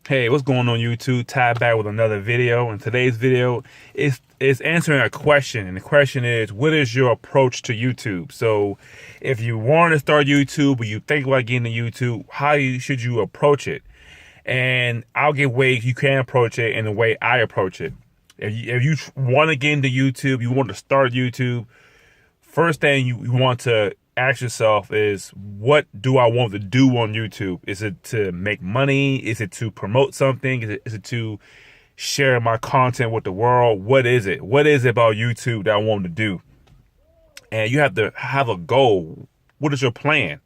Hey, what's going on YouTube? Ty back with another video. And today's video is answering a question. And the question is, what is your approach to YouTube? So if you want to start YouTube or you think about getting to YouTube, should you approach it? And I'll give ways you can approach it and the way I approach it. If you want to get into YouTube, you want to start YouTube, first thing you want to ask yourself is, what do I want to do on YouTube? Is it to make money? Is it to promote something? Is it to share my content with the world? What is it? What is it about YouTube that I want to do? And you have to have a goal. What is your plan?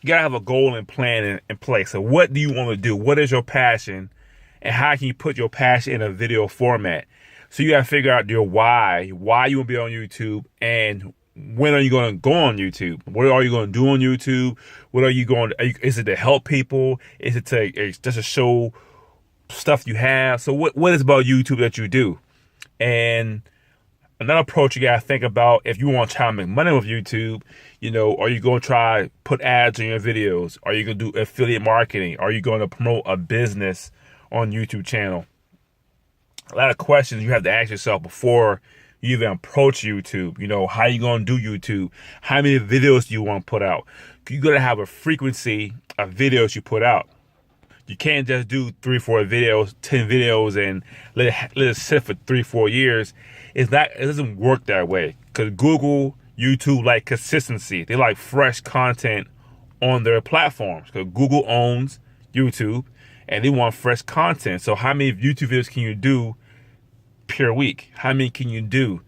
You got to have a goal and plan in place. So what do you want to do? What is your passion? And how can you put your passion in a video format? So you got to figure out your why you want to be on YouTube, and when are you going to go on YouTube? What are you going to do on YouTube? What are you going to, is it to help people? Is it just to show stuff you have? So what is about YouTube that you do? And another approach you got to think about, if you want to try to make money with YouTube, are you going to try put ads on your videos? Are you going to do affiliate marketing? Are you going to promote a business on YouTube channel? A lot of questions you have to ask yourself before you even approach YouTube. How you going to do YouTube? How many videos do you want to put out? You got to have a frequency of videos you put out. You can't just do 3-4 videos, 10 videos, and let it sit for 3-4 years. It doesn't work that way, because Google, YouTube like consistency. They like fresh content on their platforms, because Google owns YouTube and they want fresh content. So how many YouTube videos can you do per week? How many can you do?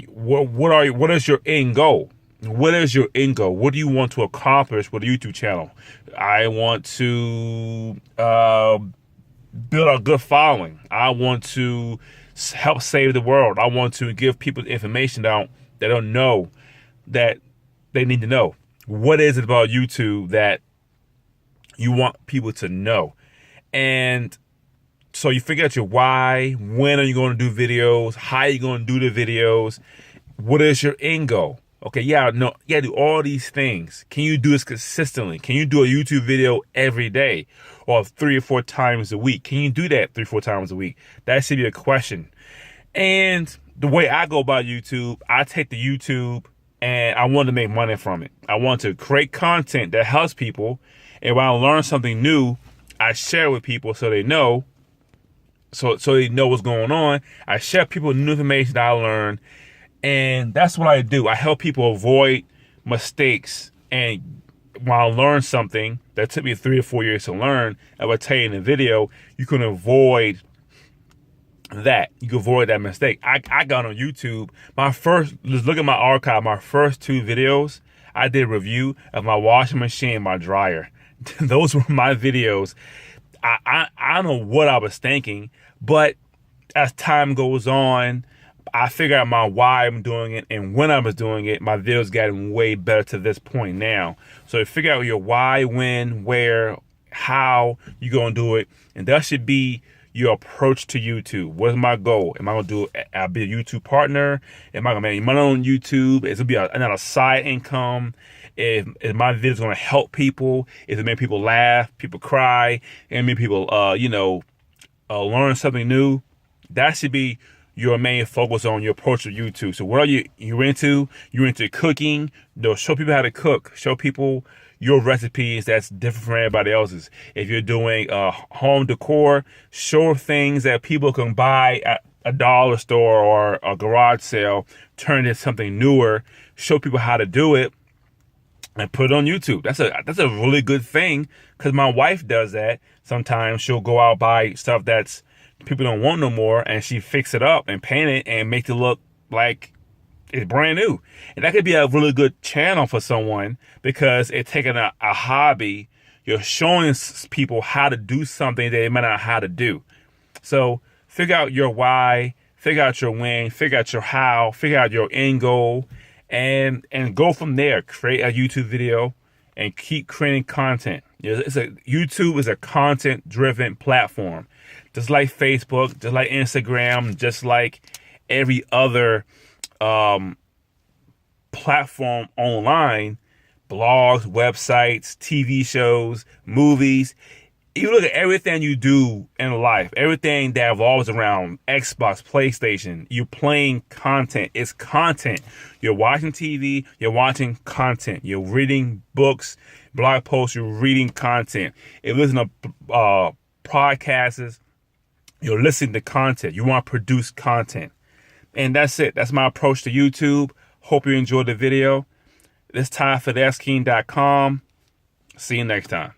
What is your end goal? What is your end goal? What do you want to accomplish with a YouTube channel? I want to build a good following. I want to help save the world. I want to give people information that don't know that they need to know. What is it about YouTube that you want people to know? And so you figure out your why. When are you going to do videos? How are you going to do the videos? What is your end goal? Okay, you gotta do all these things. Can you do this consistently? Can you do a YouTube video every day or 3 or 4 times a week? Can you do that 3 or 4 times a week? That should be a question. And the way I go about YouTube, I take the YouTube and I want to make money from it. I want to create content that helps people. And when I learn something new, I share it with people so they know. So they know what's going on. I share people new information that I learned. And that's what I do. I help people avoid mistakes. And when I learn something that took me 3 or 4 years to learn, I will tell you in the video, you can avoid that. You can avoid that mistake. I got on YouTube. Let's look at my archive. My first 2 videos, I did a review of my washing machine, my dryer. Those were my videos. I don't know what I was thinking, but as time goes on, I figured out my why I'm doing it, and when I was doing it, my videos gotten way better to this point now. So figure out your why, when, where, how you gonna do it, and that should be your approach to YouTube. What is my goal? Am I gonna do? I'll be a YouTube partner. Am I gonna make money on YouTube? Is it be another side income? Is my videos gonna help people? Is it make people laugh, people cry, and make people learn something new? That should be your main focus on your approach to YouTube. So what are you're into? You're into cooking. Show people how to cook. Show people your recipes that's different from everybody else's. If you're doing home decor, show things that people can buy at a dollar store or a garage sale. Turn it into something newer. Show people how to do it and put it on YouTube. That's a really good thing, because my wife does that. Sometimes she'll go out buy stuff that's people don't want no more, and she fix it up and paint it and make it look like it's brand new. And that could be a really good channel for someone, because it's taking a hobby. You're showing people how to do something they might not know how to do. So figure out your why, figure out your when, figure out your how, figure out your end goal, and go from there. Create a YouTube video and keep creating content. YouTube is a content-driven platform. Just like Facebook, just like Instagram, just like every other platform online, blogs, websites, TV shows, movies, You look at everything you do in life, everything that revolves around Xbox, PlayStation, you're playing content. It's content. You're watching TV, you're watching content. You're reading books, blog posts, you're reading content. If you listen to podcasts, you're listening to content. You want to produce content. And that's it. That's my approach to YouTube. Hope you enjoyed the video. It's time for theXking.com. See you next time.